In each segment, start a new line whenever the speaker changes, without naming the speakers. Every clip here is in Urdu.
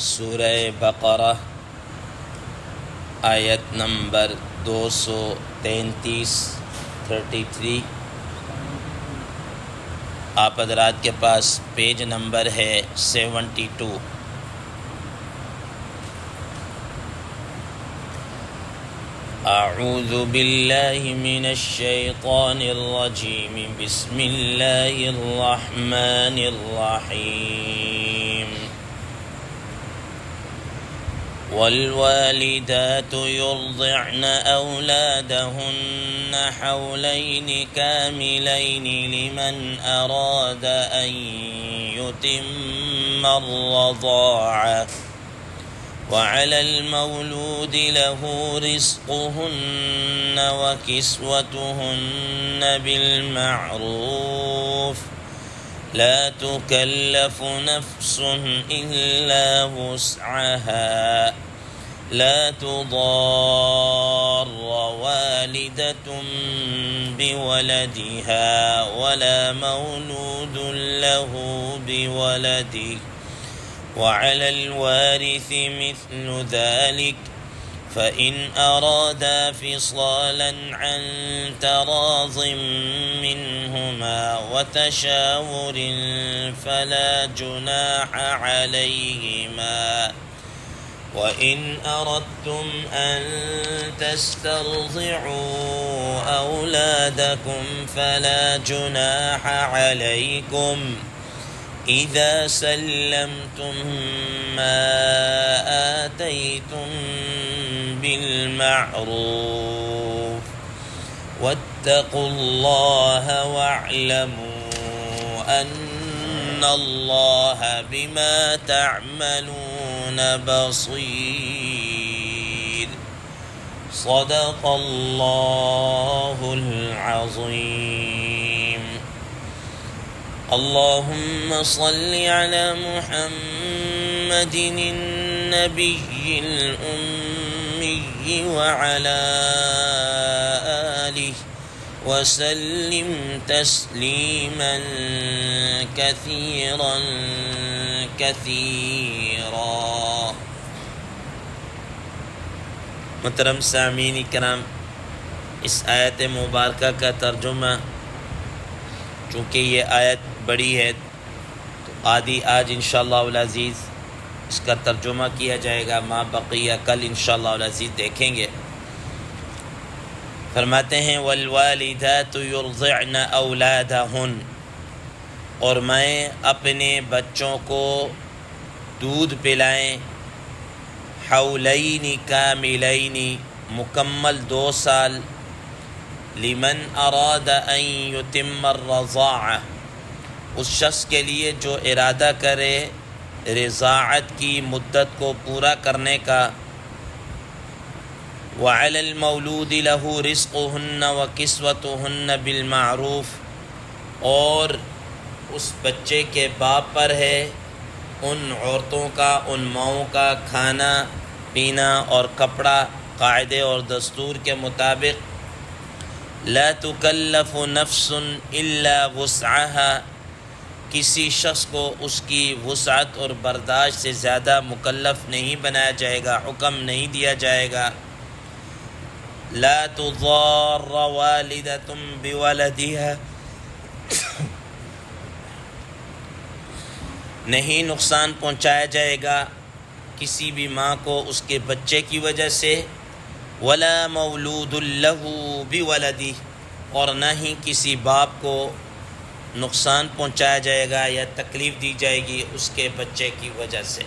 سورہ بقرہ آیت نمبر 233 آپ حضرات کے پاس پیج نمبر ہے 72۔ اعوذ باللہ من الشیطان الرجیم بسم اللہ الرحمن الرحیم والوالدات يرضعن أولادهن حولين كاملين لمن أراد أن يتم الرضاعة وعلى المولود له رزقهن وكسوتهن بالمعروف لا تكلف نفس إلا وسعها لا تضار والدة بولدها ولا مولود له بولده وعلى الوارث مثل ذلك فإن أرادا فصالا عن تراض منهما وتشاور فلا جناح عليهما وإن أردتم أن تسترضعوا أولادكم فلا جناح عليكم إذا سلمتم ما آتيتم بالمعروف واتقوا الله واعلموا أن الله بما تعملون بصير صدق الله العظيم اللهم صل على محمد النبي الأمي وعلى آله وسلم تسليما كثيرا كثيرا۔ محترم سامعین کرام، اس آیت مبارکہ کا ترجمہ، چونکہ یہ آیت بڑی ہے تو آج انشاءاللہ العزیز اس کا ترجمہ کیا جائے گا، ما بقیہ کل انشاءاللہ العزیز دیکھیں گے۔ فرماتے ہیں والوالدات یرضعن اولادہن، اور مائیں اپنے بچوں کو دودھ پلائیں، حولین کاملین، مکمل 2 سال، لمن اراد ان یتم الرضاعہ، اس شخص کے لیے جو ارادہ کرے رضاعت کی مدت کو پورا کرنے کا، وعلی المولود لہ رزقہن وکسوتہن بالمعروف، اور اس بچے کے باپ پر ہے ان عورتوں کا، ان ماؤں کا کھانا پینا اور کپڑا قاعدے اور دستور کے مطابق۔ لا تکلف نفس الا وسعها، کسی شخص کو اس کی وسعت اور برداشت سے زیادہ مکلف نہیں بنایا جائے گا، حکم نہیں دیا جائے گا۔ لا تضار والدة بولدها، نہیں نقصان پہنچایا جائے گا کسی بھی ماں کو اس کے بچے کی وجہ سے، ولا مولود له بولدہ، اور نہ ہی کسی باپ کو نقصان پہنچایا جائے گا یا تکلیف دی جائے گی اس کے بچے کی وجہ سے۔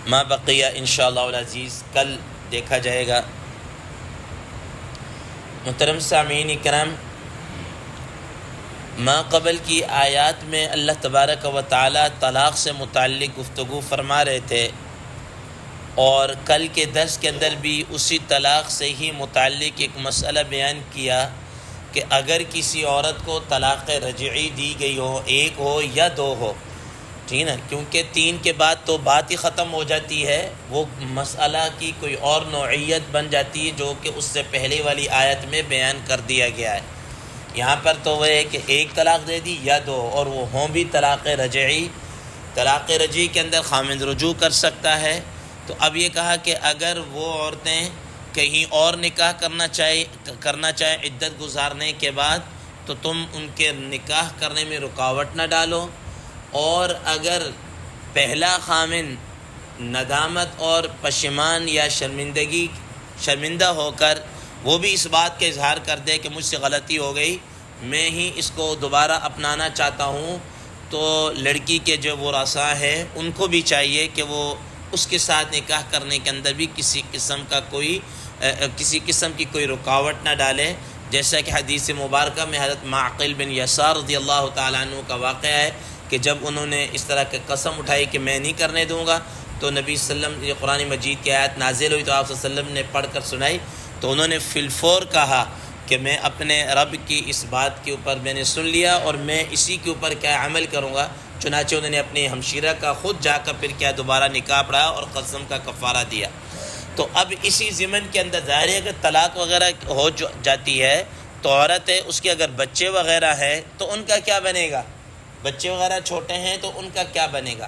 ما بقیہ انشاءاللہ العزیز کل دیکھا جائے گا۔ محترم سامعین کرام، ما قبل کی آیات میں اللہ تبارک و تعالی طلاق سے متعلق گفتگو فرما رہے تھے، اور کل کے درس کے اندر بھی اسی طلاق سے ہی متعلق ایک مسئلہ بیان کیا کہ اگر کسی عورت کو طلاق رجعی دی گئی ہو، 1 ہو یا 2 ہو، ٹھیک نا، کیونکہ 3 کے بعد تو بات ہی ختم ہو جاتی ہے، وہ مسئلہ کی کوئی اور نوعیت بن جاتی ہے جو کہ اس سے پہلے والی آیت میں بیان کر دیا گیا ہے۔ یہاں پر تو وہ ہے کہ 1 طلاق دے دی یا 2، اور وہ ہوں بھی طلاق رجعی،
طلاق رجعی کے اندر خامند رجوع کر سکتا ہے۔ تو اب یہ کہا کہ اگر وہ عورتیں کہیں اور نکاح کرنا چاہیں عدت گزارنے کے بعد تو تم ان کے نکاح کرنے میں رکاوٹ نہ ڈالو، اور اگر پہلا خامند ندامت اور پشیمان یا شرمندہ ہو کر وہ بھی اس بات کا اظہار کر دے کہ مجھ سے غلطی ہو گئی، میں ہی اس کو دوبارہ اپنانا چاہتا ہوں، تو لڑکی کے جو ورثاء ہیں ان کو بھی چاہیے کہ وہ اس کے ساتھ نکاح کرنے کے اندر بھی کسی قسم کی کوئی رکاوٹ نہ ڈالے، جیسا کہ حدیث مبارکہ میں حضرت معقل بن یسار رضی اللہ تعالیٰ عنہ کا واقعہ ہے کہ جب انہوں نے اس طرح کی قسم اٹھائی کہ میں نہیں کرنے دوں گا، تو نبی صلی اللہ علیہ وسلم یہ قرآن مجید کی آیت نازل ہوئی تو آپ صلی اللہ علیہ وسلم نے پڑھ کر سنائی، تو انہوں نے فی الفور کہا کہ میں اپنے رب کی اس بات کے اوپر میں نے سن لیا اور میں اسی کے اوپر کیا عمل کروں گا۔ چنانچہ انہوں نے اپنی ہمشیرہ کا خود جا کر پھر کیا دوبارہ نکاح پڑھا اور قسم کا کفارہ دیا۔ تو اب اسی ضمن کے اندر ظاہر ہے کہ طلاق وغیرہ ہو جاتی ہے تو عورت ہے، اس کے اگر بچے وغیرہ ہیں تو ان کا کیا بنے گا؟ بچے وغیرہ چھوٹے ہیں تو ان کا کیا بنے گا؟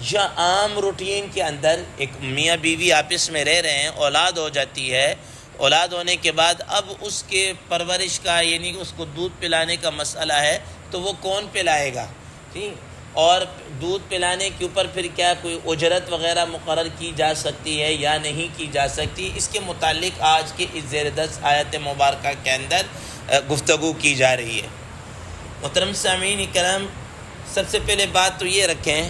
یا عام روٹین کے اندر ایک میاں بیوی آپس میں رہ رہے ہیں، اولاد ہو جاتی ہے، اولاد ہونے کے بعد اب اس کے پرورش کا یعنی کہ اس کو دودھ پلانے کا مسئلہ ہے، تو وہ کون پلائے گا؟ ٹھیک، اور دودھ پلانے کے اوپر پھر کیا کوئی اجرت وغیرہ مقرر کی جا سکتی ہے یا نہیں کی جا سکتی؟ اس کے متعلق آج کے اس زیر 10 آیت مبارکہ کے اندر گفتگو کی جا رہی ہے۔ محترم سامعین کرام، سب سے پہلے بات تو یہ رکھیں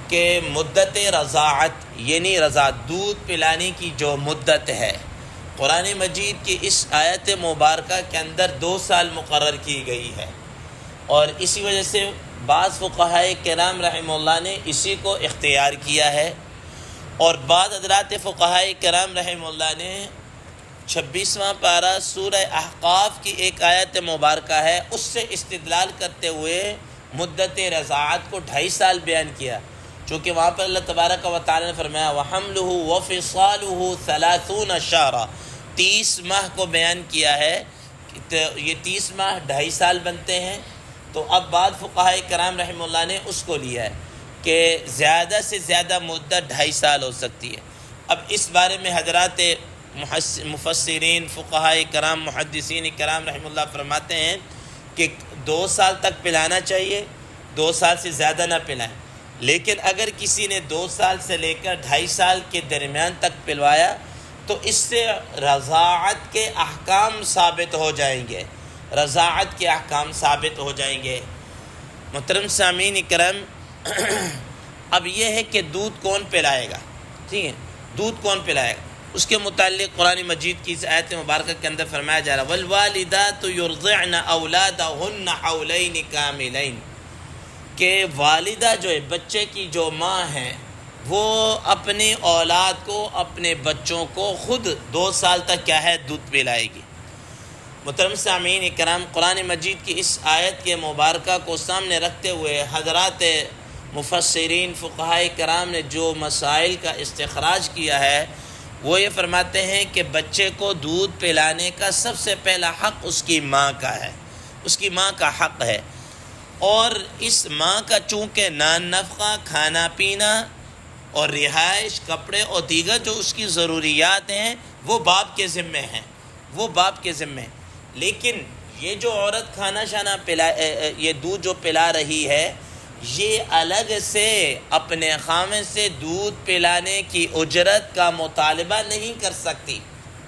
کہ مدت رضاعت یعنی دودھ پلانے کی جو مدت ہے، قرآن مجید کی اس آیت مبارکہ کے اندر 2 سال مقرر کی گئی ہے، اور اسی وجہ سے بعض فقہائے کرام رحمہ اللہ نے اسی کو اختیار کیا ہے، اور بعض حضرات فقہائے کرام رحمہ اللہ نے 26واں پارہ سورہ احقاف کی ایک آیت مبارکہ ہے، اس سے استدلال کرتے ہوئے مدت رضاعت کو 2.5 سال بیان کیا، چونکہ وہاں پر اللہ تبارک و تعالی نے فرمایا وَحَمْلُهُ وَفِصَالُهُ 30 شهرا، 30 ماہ کو بیان کیا ہے، یہ 30 ماہ 2.5 سال بنتے ہیں۔ تو اب بعض فقہائے کرام رحمہ اللہ نے اس کو لیا ہے کہ زیادہ سے زیادہ مدت 2.5 سال ہو سکتی ہے۔ اب اس بارے میں حضرات مفسرین فقہائے کرام محدثین کرام رحمہ اللہ فرماتے ہیں کہ 2 سال تک پلانا چاہیے، 2 سال سے زیادہ نہ پلائیں، لیکن اگر کسی نے 2 سال سے لے کر 2.5 سال کے درمیان تک پلوایا تو اس سے رضاعت کے احکام ثابت ہو جائیں گے، رضاعت کے احکام ثابت ہو جائیں گے۔ محترم سامعین کرام، اب یہ ہے کہ دودھ کون پلائے گا؟ ٹھیک ہے، دودھ کون پلائے گا؟ اس کے متعلق قرآن مجید کی اس آیت مبارکہ کے اندر فرمایا جا رہا ہے وَالْوَالِدَاتُ يُرْضِعْنَ أَوْلَادَهُنَّ حَوْلَيْنِ كَامِلَيْنِ، کہ والدہ جو ہے، بچے کی جو ماں ہے، وہ اپنی اولاد کو، اپنے بچوں کو خود 2 سال تک کیا ہے دودھ پلائے گی۔ محترم سامعین کرام، قرآن مجید کی اس آیت کے مبارکہ کو سامنے رکھتے ہوئے حضرات مفسرین فقہائے کرام نے جو مسائل کا استخراج کیا ہے وہ یہ فرماتے ہیں کہ بچے کو دودھ پلانے کا سب سے پہلا حق اس کی ماں کا ہے، اس کی ماں کا حق ہے، اور اس ماں کا چونکہ نان نفقہ، کھانا پینا اور رہائش، کپڑے اور دیگر جو اس کی ضروریات ہیں وہ باپ کے ذمے ہیں، وہ باپ کے ذمے ہیں۔ لیکن یہ جو عورت کھانا شانا یہ دودھ جو پلا رہی ہے، یہ الگ سے اپنے خامن سے دودھ پلانے کی اجرت کا مطالبہ نہیں کر سکتی،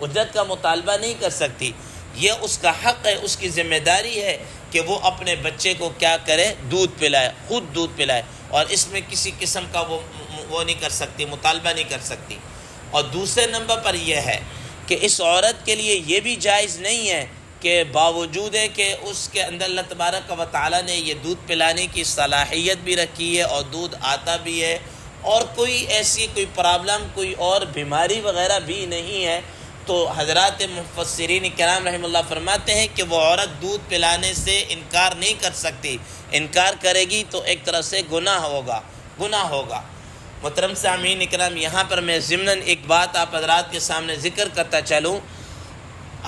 اجرت کا مطالبہ نہیں کر سکتی، یہ اس کا حق ہے، اس کی ذمہ داری ہے کہ وہ اپنے بچے کو کیا کرے، دودھ پلائے، خود دودھ پلائے، اور اس میں کسی قسم کا وہ نہیں کر سکتی، مطالبہ نہیں کر سکتی۔ اور دوسرے نمبر پر یہ ہے کہ اس عورت کے لیے یہ بھی جائز نہیں ہے کہ باوجود ہے کہ اس کے اندر اللہ تبارک و تعالیٰ نے یہ دودھ پلانے کی صلاحیت بھی رکھی ہے اور دودھ آتا بھی ہے، اور کوئی ایسی کوئی پرابلم، کوئی اور بیماری وغیرہ بھی نہیں ہے، تو حضرات مفسرین کرام رحمہ اللہ فرماتے ہیں کہ وہ عورت دودھ پلانے سے انکار نہیں کر سکتی، انکار کرے گی تو ایک طرح سے گناہ ہوگا۔ محترم سامعین کرام، یہاں پر میں ضمناً ایک بات آپ حضرات کے سامنے ذکر کرتا چلوں۔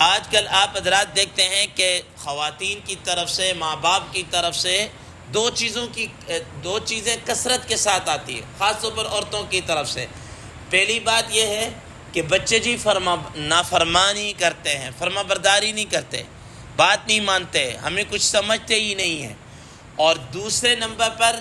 آج کل آپ حضرات دیکھتے ہیں کہ خواتین کی طرف سے، ماں باپ کی طرف سے دو چیزیں کثرت کے ساتھ آتی ہے، خاص طور پر عورتوں کی طرف سے۔ پہلی بات یہ ہے کہ بچے جی نافرمانی کرتے ہیں، فرما برداری نہیں کرتے، بات نہیں مانتے، ہمیں کچھ سمجھتے ہی نہیں ہیں۔ اور دوسرے نمبر پر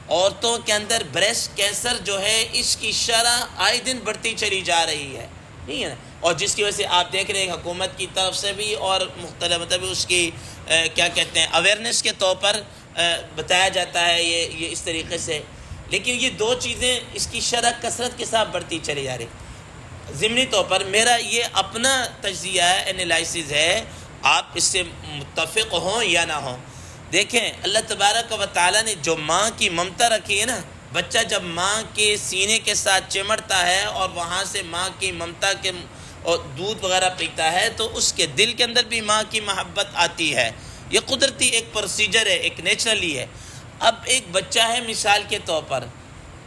عورتوں کے اندر بریسٹ کینسر جو ہے اس کی شرح آئے دن بڑھتی چلی جا رہی ہے، ٹھیک ہے نا، اور جس کی وجہ سے آپ دیکھ رہے ہیں حکومت کی طرف سے بھی اور مختلف مطلب اس کی کیا کہتے ہیں اویئرنیس کے طور پر بتایا جاتا ہے یہ اس طریقے سے۔ لیکن یہ دو چیزیں اس کی شرح کثرت کے ساتھ بڑھتی چلی جا رہی۔ ضمنی طور پر میرا یہ اپنا تجزیہ ہے، انالائسز ہے، آپ اس سے متفق ہوں یا نہ ہوں۔ دیکھیں اللہ تبارک و تعالیٰ نے جو ماں کی ممتا رکھی ہے نا، بچہ جب ماں کے سینے کے ساتھ چمٹتا ہے اور وہاں سے ماں کی ممتا کے اور دودھ وغیرہ پیتا ہے تو اس کے دل کے اندر بھی ماں کی محبت آتی ہے۔ یہ قدرتی ایک پروسیجر ہے، ایک نیچرلی ہے۔ اب ایک بچہ ہے مثال کے طور پر،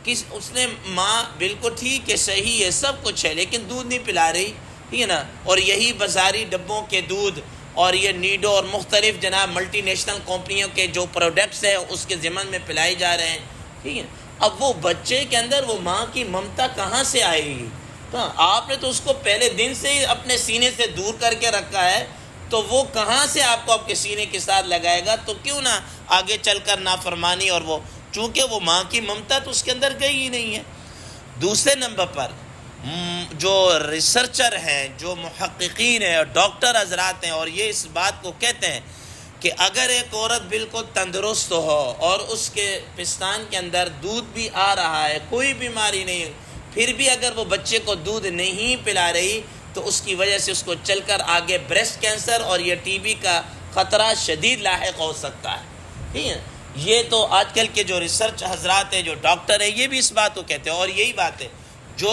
اس نے ماں بالکل ٹھیک ہے، صحیح ہے، سب کچھ ہے، لیکن دودھ نہیں پلا رہی، ٹھیک ہے نا، اور یہی بازاری ڈبوں کے دودھ اور یہ نیڈو اور مختلف جناب ملٹی نیشنل کمپنیوں کے جو پروڈکٹس ہیں اس کے ضمن میں پلائے جا رہے ہیں، ٹھیک ہے۔ اب وہ بچے کے اندر وہ ماں کی ممتا کہاں سے آئے گی؟ آپ نے تو اس کو پہلے دن سے ہی اپنے سینے سے دور کر کے رکھا ہے، تو وہ کہاں سے آپ کو آپ کے سینے کے ساتھ لگائے گا؟ تو کیوں نہ آگے چل کر نافرمانی اور وہ، چونکہ وہ ماں کی ممتا تو اس کے اندر گئی ہی نہیں ہے۔ دوسرے نمبر پر جو ریسرچر ہیں، جو محققین ہیں اور ڈاکٹر حضرات ہیں، اور یہ اس بات کو کہتے ہیں کہ اگر ایک عورت بالکل تندرست ہو اور اس کے پستان کے اندر دودھ بھی آ رہا ہے، کوئی بیماری نہیں، پھر بھی اگر وہ بچے کو دودھ نہیں پلا رہی تو اس کی وجہ سے اس کو چل کر آگے بریسٹ کینسر اور یہ ٹی بی کا خطرہ شدید لاحق ہو سکتا ہے، ٹھیک ہے۔ یہ تو آج کل کے جو ریسرچ حضرات ہیں، جو ڈاکٹر ہیں، یہ بھی اس بات کو کہتے ہیں، اور یہی بات ہے جو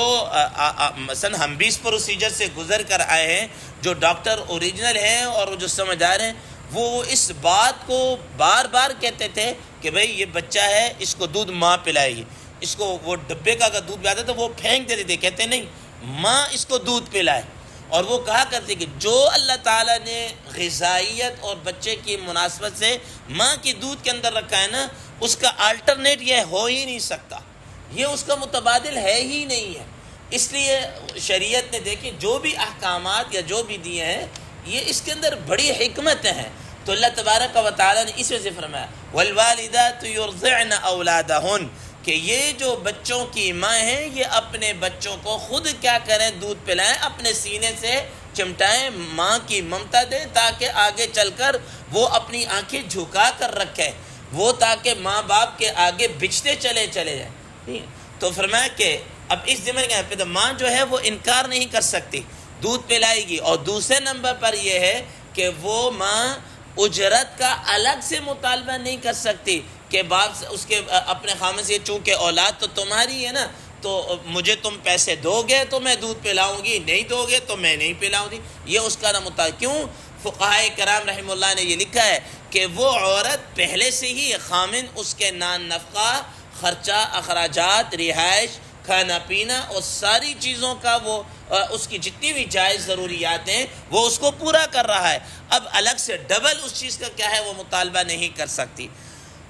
مثلا ہم بھی اس پروسیجر سے گزر کر آئے ہیں، جو ڈاکٹر اوریجنل ہیں اور جو سمجھدار ہیں، وہ اس بات کو بار بار کہتے تھے کہ بھئی یہ بچہ ہے، اس کو دودھ ماں پلائے گی۔ اس کو وہ ڈبے کا اگر دودھ پلاتا تو وہ پھینک دیتے تھے، کہتے نہیں ماں اس کو دودھ پلائے۔ اور وہ کہا کرتے کہ جو اللہ تعالیٰ نے غذائیت اور بچے کی مناسبت سے ماں کی دودھ کے اندر رکھا ہے نا، اس کا الٹرنیٹ یہ ہو ہی نہیں سکتا، یہ اس کا متبادل ہے ہی نہیں ہے۔ اس لیے شریعت نے دیکھیں جو بھی احکامات یا جو بھی دیے ہیں، یہ اس کے اندر بڑی حکمتیں ہیں۔ تو اللہ تبارک و تعالیٰ نے اس وجہ سے فرمایا والوالدات یرضعن اولادہن، کہ یہ جو بچوں کی ماں ہیں یہ اپنے بچوں کو خود کیا کریں، دودھ پلائیں، اپنے سینے سے چمٹائیں، ماں کی ممتا دیں، تاکہ آگے چل کر وہ اپنی آنکھیں جھکا کر رکھیں، وہ تاکہ ماں باپ کے آگے بچھتے چلے جائیں۔ تو فرمایا کہ اب اس ضمن کے ماں جو ہے وہ انکار نہیں کر سکتی، دودھ پلائے گی۔ اور دوسرے نمبر پر یہ ہے کہ وہ ماں اجرت کا الگ سے مطالبہ نہیں کر سکتی کہ باپ سے اس کے اپنے خامن سے، چونکہ اولاد تو تمہاری ہے نا، تو مجھے تم پیسے دو گے تو میں دودھ پلاؤں گی، نہیں دو گے تو میں نہیں پلاؤں گی، یہ اس کا نہ مطالبہ۔ کیوں؟ فقہائے کرام رحمہ اللہ نے یہ لکھا ہے کہ وہ عورت پہلے سے ہی خامن اس کے نان نفقہ، خرچہ، اخراجات، رہائش، کھانا پینا اور ساری چیزوں کا وہ اس کی جتنی بھی جائز ضروریات ہیں وہ اس کو پورا کر رہا ہے، اب الگ سے ڈبل اس چیز کا کیا ہے وہ مطالبہ نہیں کر سکتی۔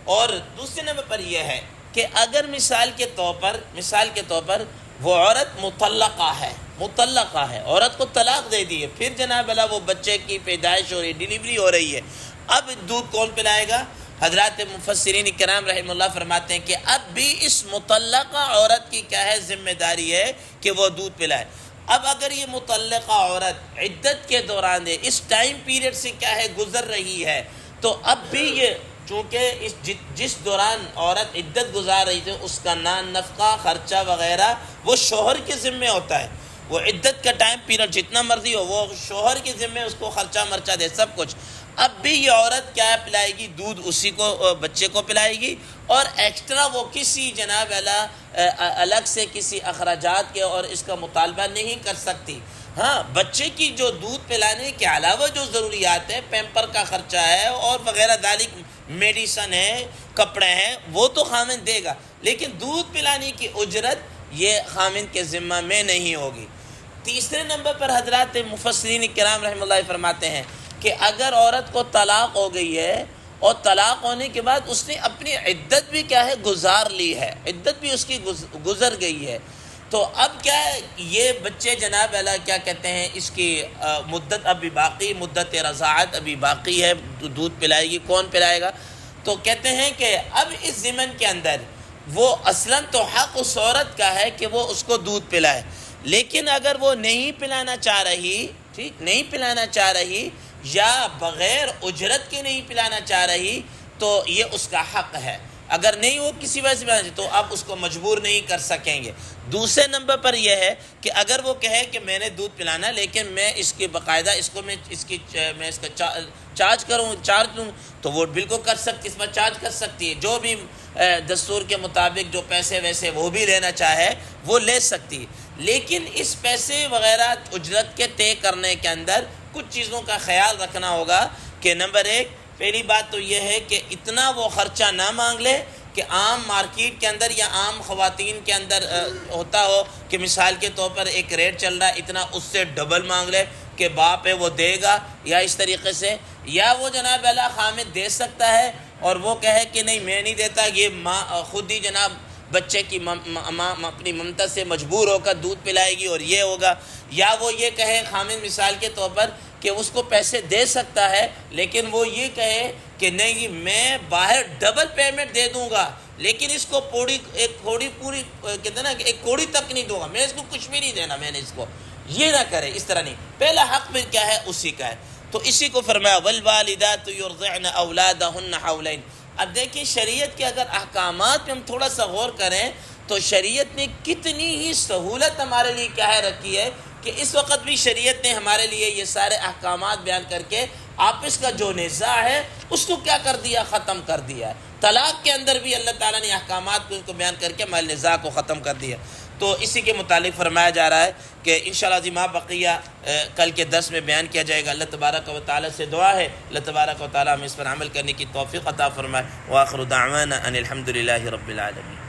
اور دوسرے نمبر پر یہ ہے کہ اگر مثال کے طور پر وہ عورت مطلقہ ہے، عورت کو طلاق دے دی ہے، پھر جناب اللہ وہ بچے کی پیدائش ہو رہی ہے، ڈیلیوری ہو رہی ہے، اب دودھ کون پلائے گا؟ حضرات مفسرین کرام رحمہ اللہ فرماتے ہیں کہ اب بھی اس مطلقہ عورت کی کیا ہے ذمہ داری ہے کہ وہ دودھ پلائے۔ اب اگر یہ مطلقہ عورت عدت کے دوران ہے، اس ٹائم پیریڈ سے کیا ہے گزر رہی ہے، تو اب بھی یہ چونکہ جس دوران عورت عدت گزار رہی تھی اس کا نان نفقہ، خرچہ وغیرہ وہ شوہر کے ذمہ ہوتا ہے، وہ عدت کا ٹائم پیریڈ جتنا مرضی ہو وہ شوہر کے ذمہ اس کو خرچہ مرچہ دے سب کچھ۔ اب بھی یہ عورت کیا پلائے گی؟ دودھ اسی کو بچے کو پلائے گی، اور ایکسٹرا وہ کسی جناب الگ سے کسی اخراجات کے اور اس کا مطالبہ نہیں کر سکتی۔ ہاں بچے کی جو دودھ پلانے کے علاوہ جو ضروریات ہیں، پیمپر کا خرچہ ہے اور وغیرہ ذالک، میڈیسن ہے، کپڑے ہیں، وہ تو خامن دے گا، لیکن دودھ پلانے کی اجرت یہ خامن کے ذمہ میں نہیں ہوگی۔ تیسرے نمبر پر حضرات مفسرین کرام رحمہ اللہ فرماتے ہیں کہ اگر عورت کو طلاق ہو گئی ہے
اور طلاق ہونے کے بعد اس نے اپنی عدت بھی کیا ہے گزار لی ہے، عدت بھی اس کی گزر گئی ہے. تو اب کیا ہے یہ بچے جناب اللہ کیا کہتے ہیں اس کی مدت ابھی باقی، مدت رضاعت ابھی باقی ہے، دودھ پلائے گی، کون پلائے گا؟ تو کہتے ہیں کہ اب اس ضمن کے اندر وہ اصلاً تو حق اس عورت کا ہے کہ وہ اس کو دودھ پلائے، لیکن اگر وہ نہیں پلانا چاہ رہی، ٹھیک نہیں پلانا چاہ رہی یا بغیر اجرت کے نہیں پلانا چاہ رہی تو یہ اس کا حق ہے. اگر نہیں وہ کسی وجہ سے پلانا تو اب اس کو مجبور نہیں کر سکیں گے. دوسرے نمبر پر یہ ہے کہ اگر وہ کہے کہ میں نے دودھ پلانا لیکن میں اس کی باقاعدہ اس کو میں اس کا چارج لوں تو وہ بالکل کر سکتی، اس پر چارج کر سکتی ہے، جو بھی دستور کے مطابق جو پیسے ویسے وہ بھی لینا چاہے وہ لے سکتی. لیکن اس پیسے وغیرہ اجرت کے طے کرنے کے اندر کچھ چیزوں کا خیال رکھنا ہوگا کہ نمبر ایک، پہلی بات تو یہ ہے کہ اتنا وہ خرچہ نہ مانگ لے کہ عام مارکیٹ کے اندر یا عام خواتین کے اندر ہوتا ہو کہ مثال کے طور پر ایک ریٹ چل رہا ہے اتنا، اس سے ڈبل مانگ لے کہ باپ ہے وہ دے گا یا اس طریقے سے، یا وہ جناب اللہ خامد دے سکتا ہے اور وہ کہے کہ نہیں میں نہیں دیتا، یہ ماں خود ہی جناب بچے کی اپنی ممتا سے مجبور ہو کر دودھ پلائے گی اور یہ ہوگا، یا وہ یہ کہے خامد مثال کے طور پر کہ اس کو پیسے دے سکتا ہے لیکن وہ یہ کہے کہ نہیں میں باہر ڈبل پیمنٹ دے دوں گا لیکن اس کو ایک کوڑی پوری کہتے ہیں نا کہ ایک کوڑی تک نہیں دوں گا، میں اس کو کچھ بھی نہیں دینا، میں نے اس کو یہ نہ کرے، اس طرح نہیں. پہلا حق پھر کیا ہے اسی کا ہے. تو اسی کو فرمایا والوالدات یرضعن اولادہن حولین. اب دیکھیں شریعت کے اگر احکامات میں ہم تھوڑا سا غور کریں تو شریعت نے کتنی ہی سہولت ہمارے لیے کیا ہے رکھی ہے کہ اس وقت بھی شریعت نے ہمارے لیے یہ سارے احکامات بیان کر کے آپس کا جو نزاع ہے اس کو کیا کر دیا، ختم کر دیا ہے. طلاق کے اندر بھی اللہ تعالیٰ نے احکامات کو بیان کر کے محل نزاع کو ختم کر دیا. تو اسی کے متعلق فرمایا جا رہا ہے کہ انشاءاللہ عظیم بقیہ کل کے درس میں بیان کیا جائے گا. اللہ تبارک و تعالیٰ سے دعا ہے اللہ تبارک و تعالیٰ ہمیں اس پر عمل کرنے کی توفیق عطا فرمائے. وآخر دعوانا ان الحمد للہ رب العالمین.